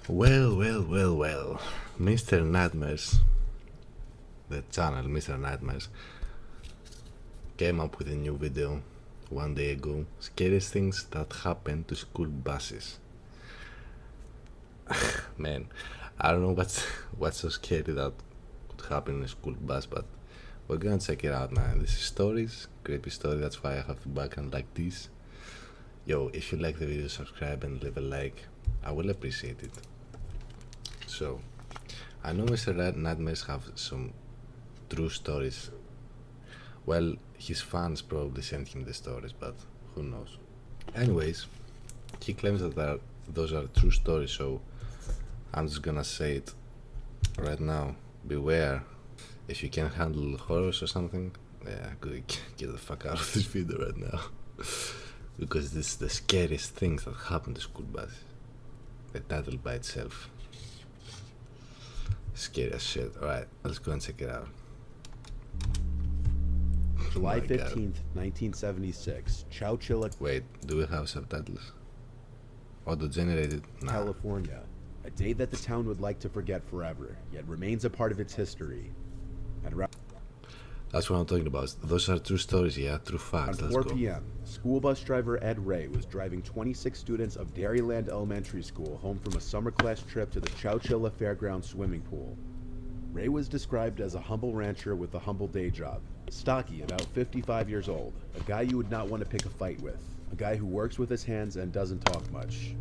Well. Mr. Nightmares, the channel Mr. Nightmares, came up with a new video one day ago. Scariest things that happen to school buses. Man, I don't know what's so scary that could happen in a school bus, but we're gonna check it out, man. This is stories, creepy story. That's why I have the background like this. Yo, if you like the video, subscribe and leave a like. I will appreciate it. So, I know Mr. Nightmares have some true stories. Well, his fans probably sent him the stories, but who knows. Anyways, he claims that those are true stories, so I'm just gonna say it right now. Beware. If you can't handle horrors or something, yeah, get the fuck out of this video right now. Because this is the scariest things that happen to school buses. The title by itself. Scary as shit. Alright, let's go and check it out. July 15th, 1976, Chowchilla, Wait, do we have subtitles? Auto-generated? Nah. California. A day that the town would like to forget forever, yet remains a part of its history. At around That's what I'm talking about. Those are true stories, yeah? True facts. Let's 4 go. p.m., school bus driver Ed Ray was driving 26 students of Dairyland Elementary School home from a summer class trip to the Chowchilla Fairground swimming pool. Ray was described as a humble rancher with a humble day job. Stocky, about 55 years old, a guy you would not want to pick a fight with, a guy who works with his hands and doesn't talk much.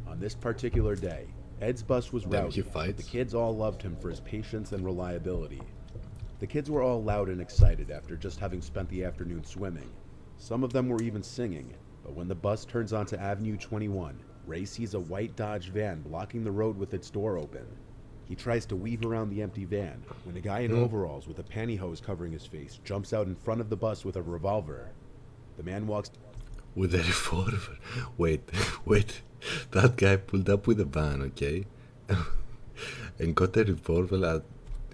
On this particular day, Ed's bus was Damn, rowdy, he but fights? the kids all loved him for his patience and reliability. The kids were all loud and excited after just having spent the afternoon swimming. Some of them were even singing, but when the bus turns onto Avenue 21, Ray sees a white Dodge van blocking the road with its door open. He tries to weave around the empty van when a guy in overalls with a pantyhose covering his face jumps out in front of the bus with a revolver. The man walks With a revolver. Wait. That guy pulled up with a van, okay? And got a revolver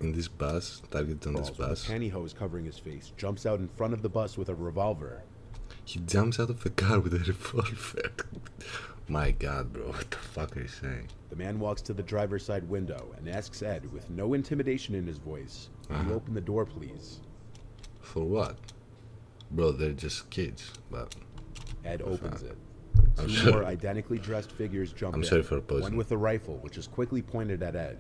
in this bus, targeted on this with a bus. pantyhose covering his face jumps out in front of the bus with a revolver. He jumps out of the car with a revolver. My god, bro, what the fuck are you saying? The man walks to the driver's side window and asks Ed, with no intimidation in his voice, "Can you open the door, please?" For what? Bro, they're just kids, but Ed opens it. I'm Two sorry. more identically dressed figures jump I'm in. sorry for opposing. One with a rifle, which is quickly pointed at Ed.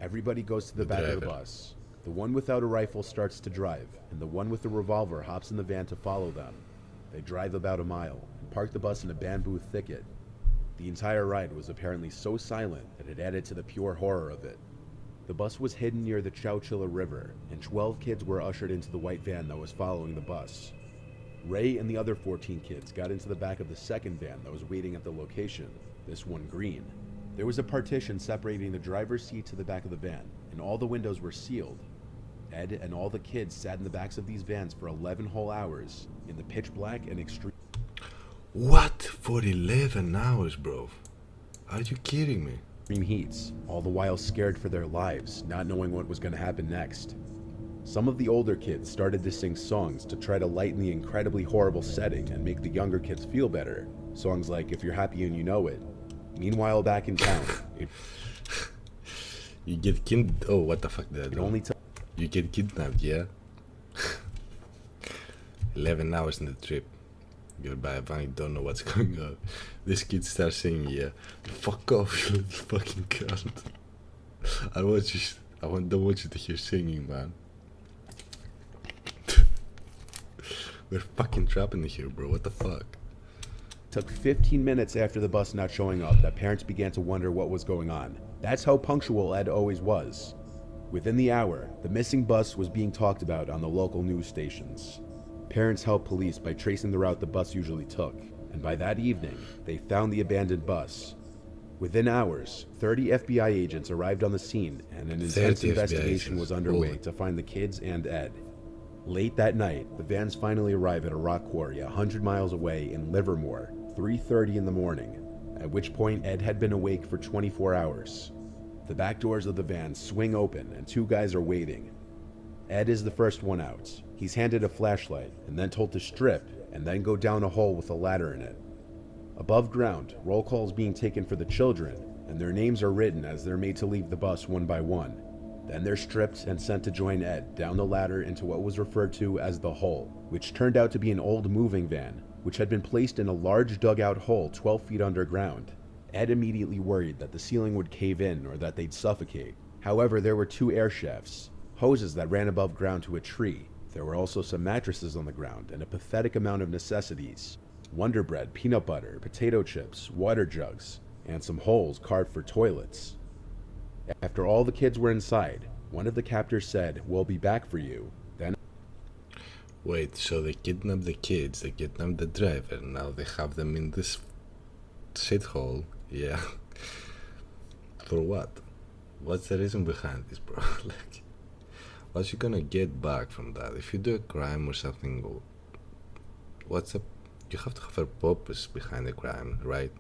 Everybody goes to the back of the driver. bus. The one without a rifle starts to drive, and the one with the revolver hops in the van to follow them. They drive about a mile and park the bus in a bamboo thicket. The entire ride was apparently so silent that it added to the pure horror of it. The bus was hidden near the Chowchilla River, and 12 kids were ushered into the white van that was following the bus. Ray and the other 14 kids got into the back of the second van that was waiting at the location, this one green. There was a partition separating the driver's seat to the back of the van, and all the windows were sealed. Ed and all the kids sat in the backs of these vans for 11 whole hours in the pitch black and extreme what? For 11 hours, bro? Are you kidding me? heats, all the while scared for their lives, not knowing what was going to happen next. Some of the older kids started to sing songs to try to lighten the incredibly horrible setting and make the younger kids feel better. Songs like "If You're Happy and You Know It." Meanwhile, back in town, You get kidnapped. Oh, what the fuck did I it do? only took You get kidnapped, yeah? 11 hours in the trip. You're by a van, you don't know what's going on. This kid starts singing, yeah. Fuck off, you little fucking cunt. Don't want you to hear singing, man. We're fucking trapped in here, bro. What the fuck? took 15 minutes after the bus not showing up that parents began to wonder what was going on. That's how punctual Ed always was. Within the hour, the missing bus was being talked about on the local news stations. Parents helped police by tracing the route the bus usually took, and by that evening, they found the abandoned bus. Within hours, 30 FBI agents arrived on the scene, and an intense 30 FBI investigation agents. was underway Holy. to find the kids and Ed. Late that night, the vans finally arrive at a rock quarry 100 miles away in Livermore, 3:30 in the morning, at which point Ed had been awake for 24 hours. The back doors of the van swing open and two guys are waiting. Ed is the first one out. He's handed a flashlight and then told to strip and then go down a hole with a ladder in it. Above ground, roll call is being taken for the children, and their names are written as they're made to leave the bus one by one. Then they're stripped and sent to join Ed down the ladder into what was referred to as the hole, which turned out to be an old moving van, which had been placed in a large dugout hole 12 feet underground. Ed immediately worried that the ceiling would cave in or that they'd suffocate. However, there were 2 air shafts, hoses that ran above ground to a tree. There were also some mattresses on the ground and a pathetic amount of necessities: Wonder Bread, peanut butter, potato chips, water jugs, and some holes carved for toilets. After all the kids were inside, one of the captors said, "We'll be back for you." Then Wait, so they kidnapped the kids, they kidnapped the driver, now they have them in this shithole? Yeah. For what? What's the reason behind this, bro? Like, what's you gonna get back from that? If you do a crime or something, what's up? You have to have a purpose behind the crime, right?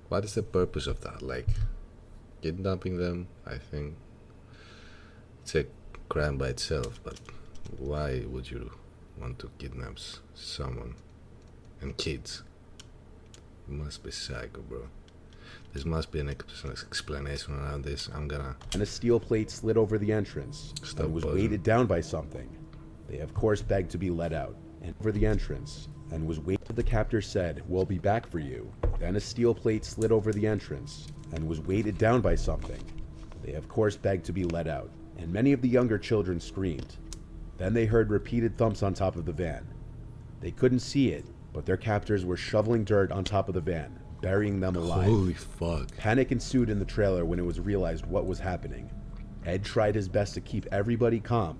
What is the purpose of that? Like, kidnapping them, I think it's a crime by itself, but why would you want to kidnap someone and kids? You must be psycho, bro. There must be an explanation around this. And a steel plate slid over the entrance and was weighted down by something. They of course begged to be let out, and over the entrance and was weighted. The captor said, "We'll be back for you." Then a steel plate slid over the entrance and was weighted down by something. They of course begged to be let out, and many of the younger children screamed. Then they heard repeated thumps on top of the van. They couldn't see it, but their captors were shoveling dirt on top of the van, burying them alive. Holy fuck. Panic ensued in the trailer when it was realized what was happening. Ed tried his best to keep everybody calm.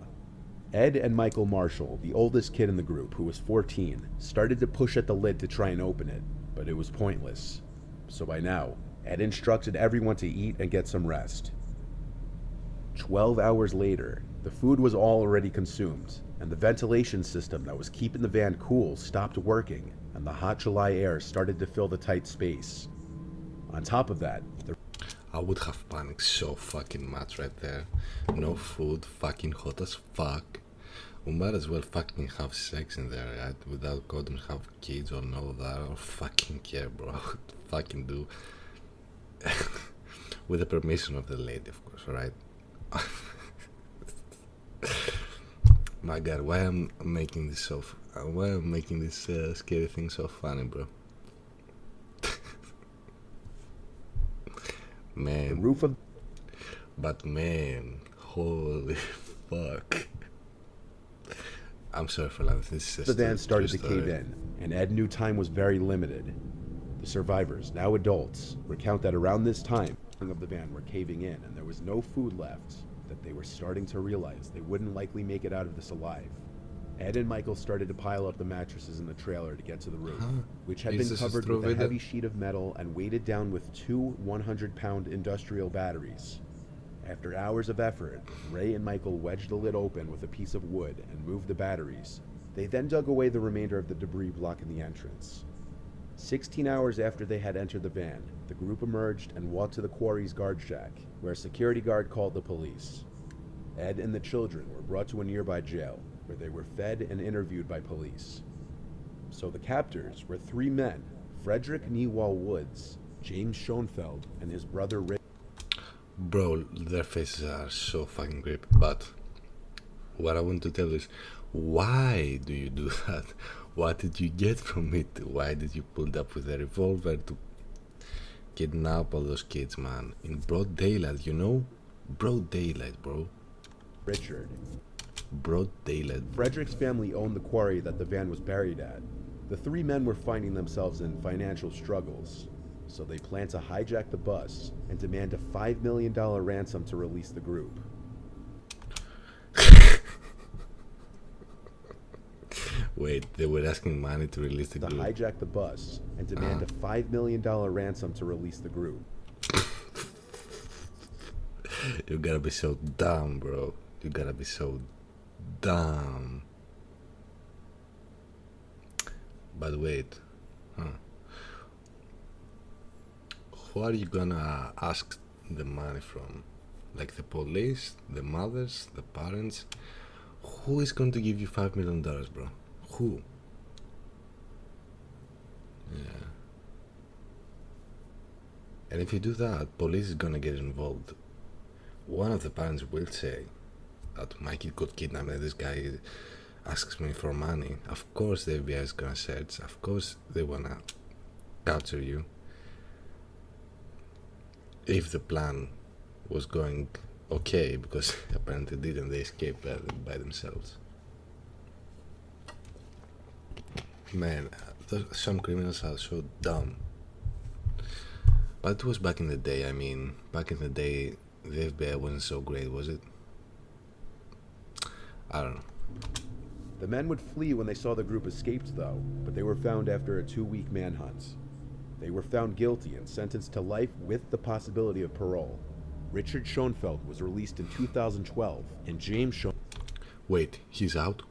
Ed and Michael Marshall, the oldest kid in the group, who was 14, started to push at the lid to try and open it, but it was pointless. So by now, Ed instructed everyone to eat and get some rest. 12 hours later, the food was all already consumed, and the ventilation system that was keeping the van cool stopped working, and the hot July air started to fill the tight space. On top of that, I would have panicked so fucking much right there. No food, fucking hot as fuck. We might as well fucking have sex in there, right? Without condoms, have kids or no that, or fucking care, bro. Fucking do. With the permission of the lady, of course, right? My god, why I'm making this scary thing so funny, bro? Man, the roof of but man, holy fuck. I'm sorry for laughing. This is the van started to cave in, and Ed knew time was very limited. The survivors, now adults, recount that around this time of the van were caving in and there was no food left, that they were starting to realize they wouldn't likely make it out of this alive. Ed and Michael started to pile up the mattresses in the trailer to get to the roof, which had been covered with a heavy sheet of metal and weighted down with 2 100-pound industrial batteries. After hours of effort, Ray and Michael wedged the lid open with a piece of wood and moved the batteries. They then dug away the remainder of the debris blocking the entrance. 16 hours after they had entered the van, the group emerged and walked to the quarry's guard shack, where a security guard called the police. Ed and the children were brought to a nearby jail, where they were fed and interviewed by police. So the captors were 3 men: Frederick Newall Woods, James Schoenfeld, and his brother Rick. Bro, their faces are so fucking creepy, but what I want to tell is, why do you do that? What did you get from it? Why did you pull up with a revolver to kidnap all those kids, man? In broad daylight, you know? Broad daylight, bro. Richard. Broad daylight. Frederick's family owned the quarry that the van was buried at. The 3 men were finding themselves in financial struggles, so they planned to hijack the bus and demand a $5 million ransom to release the group. Wait, they were asking money to release the group? To hijack the bus and demand a $5 million ransom to release the group. You gotta be so dumb, bro. You gotta be so dumb. But wait, who are you gonna ask the money from? Like the police, the mothers, the parents? Who is going to give you $5 million, bro? Who? Yeah. And if you do that, police is gonna get involved. One of the parents will say that my kid got kidnapped and this guy asks me for money. Of course the FBI is gonna search. Of course they wanna capture you. If the plan was going okay, because apparently didn't, they escaped by themselves. Man, some criminals are so dumb. But it was back in the day. I mean, back in the day, the FBI wasn't so great, was it? I don't know. The men would flee when they saw the group escaped, though, but they were found after a 2-week manhunt. They were found guilty and sentenced to life with the possibility of parole. Richard Schoenfeld was released in 2012, and James Wait, he's out?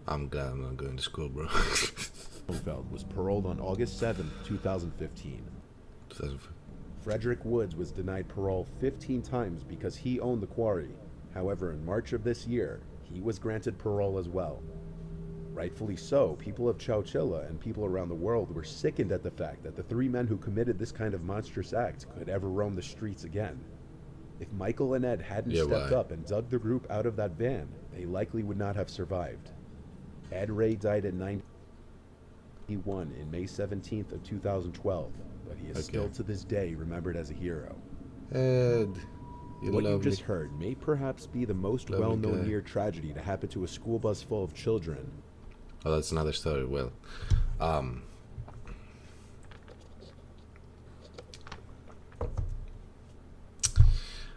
I'm glad I'm not going to school, bro. Schoenfeld was paroled on August 7, 2015. Frederick Woods was denied parole 15 times because he owned the quarry. However, in March of this year, he was granted parole as well. Rightfully so, people of Chowchilla and people around the world were sickened at the fact that the 3 men who committed this kind of monstrous act could ever roam the streets again. If Michael and Ed hadn't stepped up and dug the group out of that van, they likely would not have survived. Ed Ray died at 91 in May 17th of 2012, but he is still to this day remembered as a hero. Ed, what you just heard may perhaps be the most well-known near tragedy to happen to a school bus full of children. Oh, that's another story. Well,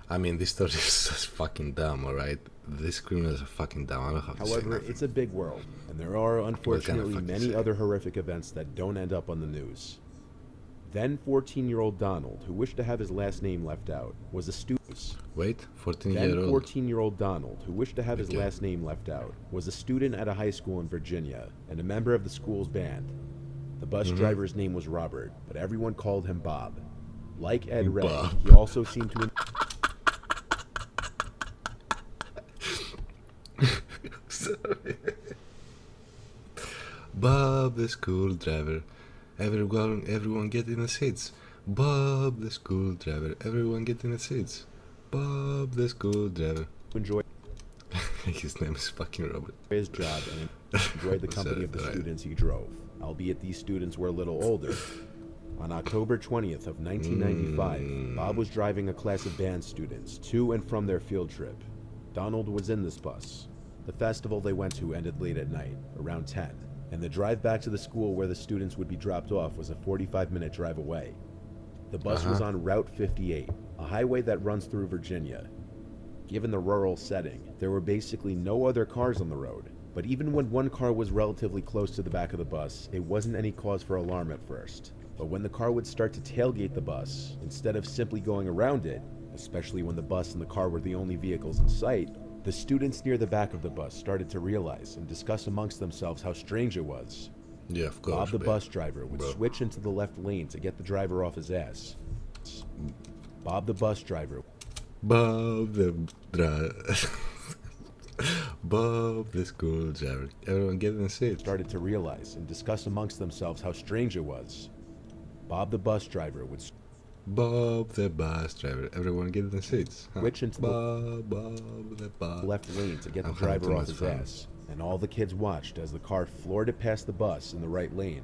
I mean, this story is just fucking dumb, alright? These criminals are fucking dumb. I don't have to say However, nothing. it's a big world, and there are unfortunately many other horrific events that don't end up on the news. Then 14-year-old Donald, who wished to have his last name left out, was a student. Wait, 14-year-old? Then 14-year-old Donald, who wished to have his last name left out, was a student at a high school in Virginia and a member of the school's band. The bus driver's name was Robert, but everyone called him Bob. Like Ed Ray, he also seemed to... Sorry. Bob the school driver. Everyone get in the seats. Bob the school driver. Everyone get in the seats. Bob the school driver. enjoy His name is fucking Robert. his job and enjoyed the company of the students he drove, albeit these students were a little older. On October 20th of 1995, Bob was driving a class of band students to and from their field trip. Donald was in this bus. The festival they went to ended late at night, around 10, and the drive back to the school where the students would be dropped off was a 45-minute drive away. The bus was on Route 58, a highway that runs through Virginia. Given the rural setting, there were basically no other cars on the road, but even when one car was relatively close to the back of the bus, it wasn't any cause for alarm at first. But when the car would start to tailgate the bus, instead of simply going around it, especially when the bus and the car were the only vehicles in sight, the students near the back of the bus started to realize and discuss amongst themselves how strange it was. Yeah, of course. Bob the bus driver would switch into the left lane to get the driver off his ass. Bob the bus driver. Bob the Bob the school driver. Everyone get in the seat. Started to realize and discuss amongst themselves how strange it was. Bob the bus driver. Everyone get in the seats. Switch into the left lane to get the driver off his ass. And all the kids watched as the car floored it past the bus in the right lane.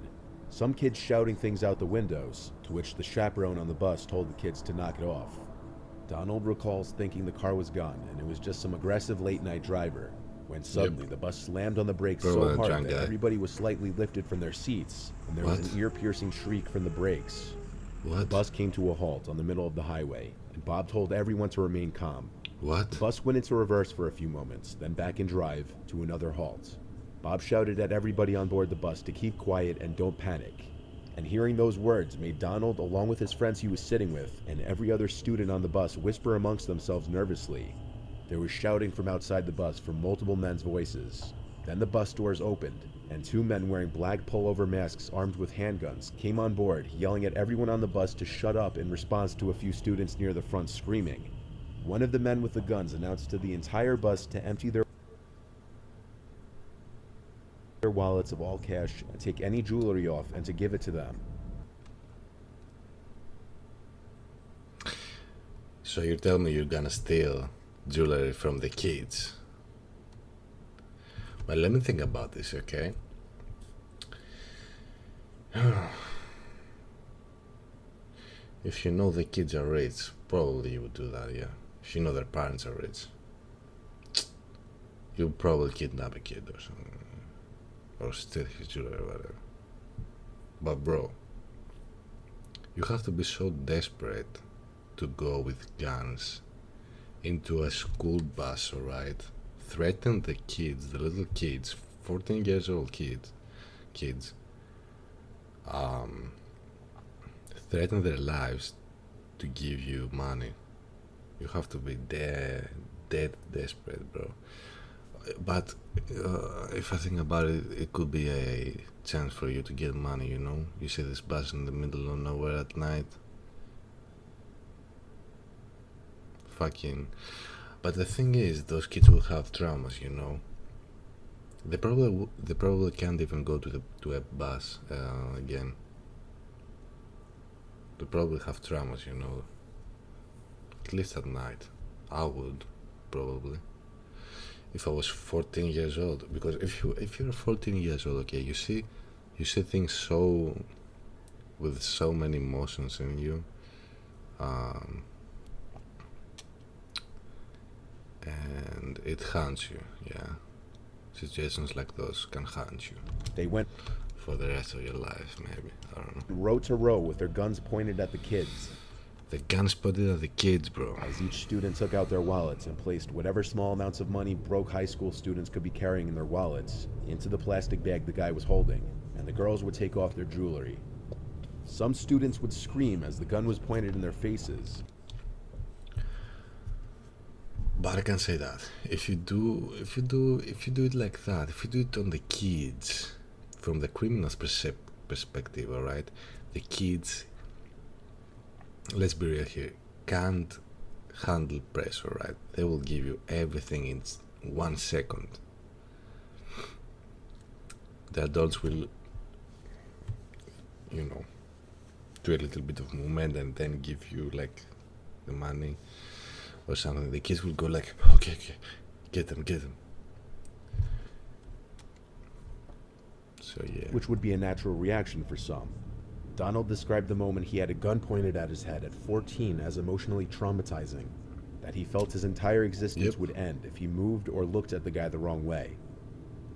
Some kids shouting things out the windows, to which the chaperone on the bus told the kids to knock it off. Donald recalls thinking the car was gone and it was just some aggressive late-night driver, when suddenly the bus slammed on the brakes so hard that everybody was slightly lifted from their seats, and there was an ear-piercing shriek from the brakes. The bus came to a halt on the middle of the highway, and Bob told everyone to remain calm. The bus went into reverse for a few moments, then back in drive to another halt. Bob shouted at everybody on board the bus to keep quiet and don't panic. And hearing those words made Donald, along with his friends he was sitting with, and every other student on the bus whisper amongst themselves nervously. There was shouting from outside the bus from multiple men's voices. Then the bus doors opened, and 2 men wearing black pullover masks armed with handguns came on board, yelling at everyone on the bus to shut up in response to a few students near the front screaming. One of the men with the guns announced to the entire bus to empty their wallets of all cash and take any jewelry off and to give it to them. So you're telling me you're gonna steal jewelry from the kids? Well, let me think about this, okay? If you know the kids are rich, probably you would do that, yeah. If you know their parents are rich, you'll probably kidnap a kid or something. Or steal his jewelry or whatever. But bro, you have to be so desperate to go with guns into a school bus, alright? Threaten the kids, the little kids, 14 years old kids, threaten their lives to give you money. You have to be dead desperate, bro. But if I think about it, it could be a chance for you to get money, you know? You see this bus in the middle of nowhere at night. Fucking. But the thing is, those kids will have traumas, you know? They probably can't even go to a bus again. They probably have traumas, you know? At least at night. I would, probably. If I was 14 years old, because if you're 14 years old, okay, you see things so with so many emotions in you, and it haunts you. Yeah, situations like those can haunt you. They went for the rest of your life, maybe. I don't know. row to row with their guns pointed at the kids. The guns pointed at the kids, bro. As each student took out their wallets and placed whatever small amounts of money broke high school students could be carrying in their wallets into the plastic bag the guy was holding, and the girls would take off their jewelry. Some students would scream as the gun was pointed in their faces. But I can say that if you do it like that, if you do it on the kids, from the criminal's perspective, all right, the kids, let's be real here, can't handle pressure, right? They will give you everything in 1 second. The adults will, you know, do a little bit of movement and then give you like the money or something. The kids will go like, okay, get them. So yeah. Which would be a natural reaction for some. Donald described the moment he had a gun pointed at his head at 14 as emotionally traumatizing, that he felt his entire existence would end if he moved or looked at the guy the wrong way.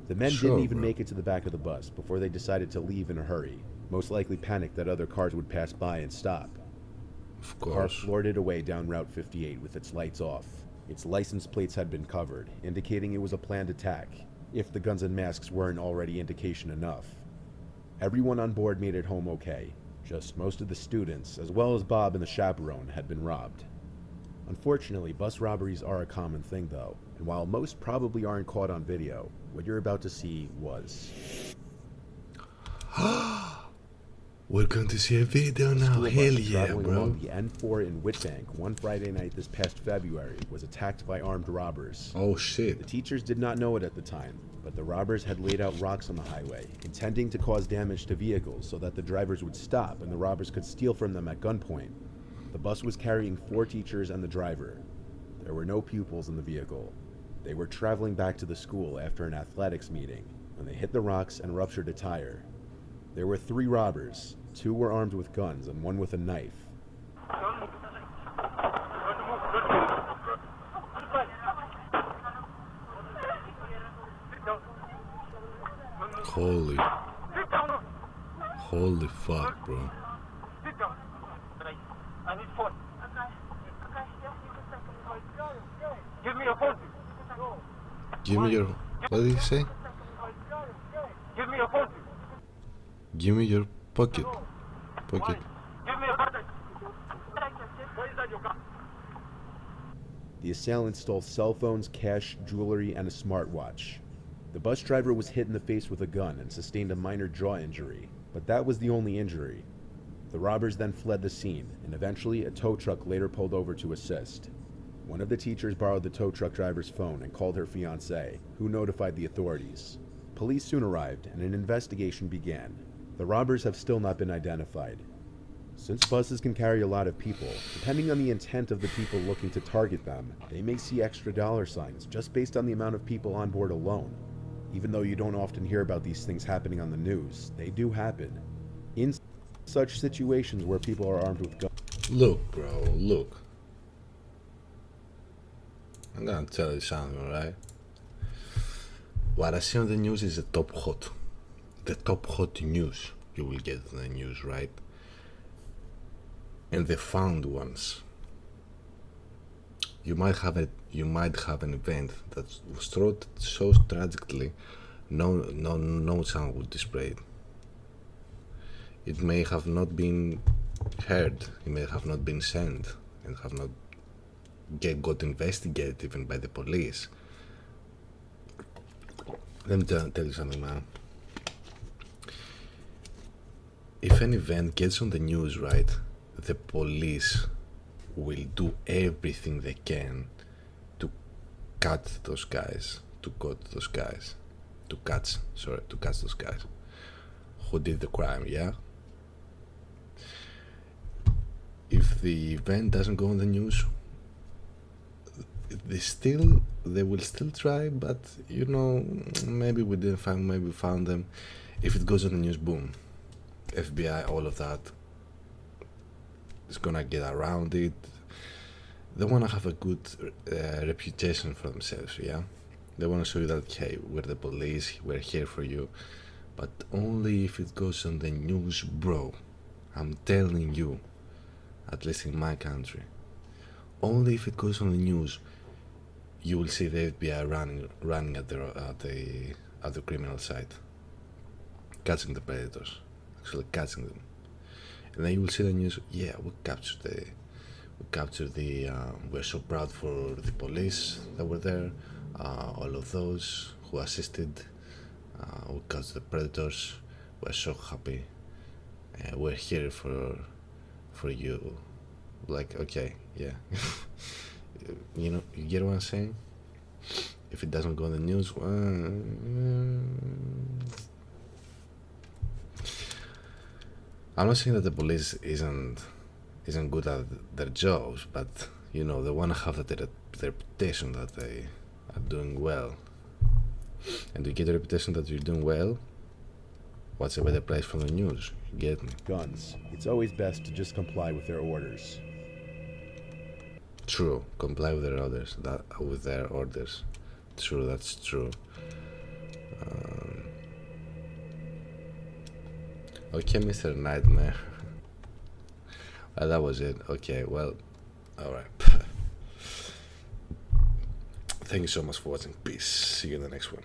The men didn't even make it to the back of the bus before they decided to leave in a hurry, most likely panicked that other cars would pass by and stop. Of The car course. floated away down Route 58 with its lights off. Its license plates had been covered, indicating it was a planned attack, if the guns and masks weren't already indication enough. Everyone on board made it home okay. Just most of the students, as well as Bob and the chaperone, had been robbed. Unfortunately, bus robberies are a common thing though, and while most probably aren't caught on video, what you're about to see was. We're going to see a video now. School Hell bus yeah, traveling bro. along the N4 in Whitbank one Friday night this past February was attacked by armed robbers. Oh The shit. teachers did not know it at the time, but the robbers had laid out rocks on the highway, intending to cause damage to vehicles so that the drivers would stop and the robbers could steal from them at gunpoint. The bus was carrying 4 teachers and the driver. There were no pupils in the vehicle. They were traveling back to the school after an athletics meeting when they hit the rocks and ruptured a tire. There were 3 robbers. 2 were armed with guns and 1 with a knife. Holy fuck, bro. I need phone. Give me your phone. Give me your. What did he say? Give me your phone. Give me your pocket. Pocket. Give me your phone. Where is that your car? The assailants stole cell phones, cash, jewelry, and a smartwatch. The bus driver was hit in the face with a gun and sustained a minor jaw injury, but that was the only injury. The robbers then fled the scene, and eventually a tow truck later pulled over to assist. One of the teachers borrowed the tow truck driver's phone and called her fiancé, who notified the authorities. Police soon arrived, and an investigation began. The robbers have still not been identified. Since buses can carry a lot of people, depending on the intent of the people looking to target them, they may see extra dollar signs just based on the amount of people on board alone. Even though you don't often hear about these things happening on the news, they do happen. In such situations where people are armed with guns. Look, bro, look. I'm gonna tell you something, alright? What I see on the news is the top hot. The top hot news you will get on the news, right? And the found ones. You might have an event that was so tragically no sound would display it. It may have not been heard, it may have not been sent, and have not got investigated even by the police. Let me tell you something, man. If an event gets on the news, right, the police will do everything they can to catch those guys who did the crime, yeah? If the event doesn't go on the news, they will still try, but you know, maybe we didn't find, maybe we found them. If it goes on the news, boom, FBI, all of that is gonna get around it. They wanna have a good reputation for themselves, yeah? They wanna show you that, hey, we're the police, we're here for you. But only if it goes on the news, bro. I'm telling you, at least in my country, only if it goes on the news, you will see the FBI running at the criminal site, catching the predators, actually catching them. And then you will see the news. Yeah, we captured the. We're so proud for the police that were there. All of those who assisted. We captured the predators. We're so happy. We're here for you. Like, okay, yeah. You know, you get what I'm saying? If it doesn't go on the news, I'm not saying that the police isn't good at their jobs, but you know, they want to have the reputation that they are doing well. And to get a reputation that you're doing well, what's a better price from the news? You get me? Guns. It's always best to just comply with their orders. True, comply with their orders. True, that's true. Okay, Mr. Nightmare. Well, that was it. Okay, well, alright. Thank you so much for watching. Peace. See you in the next one.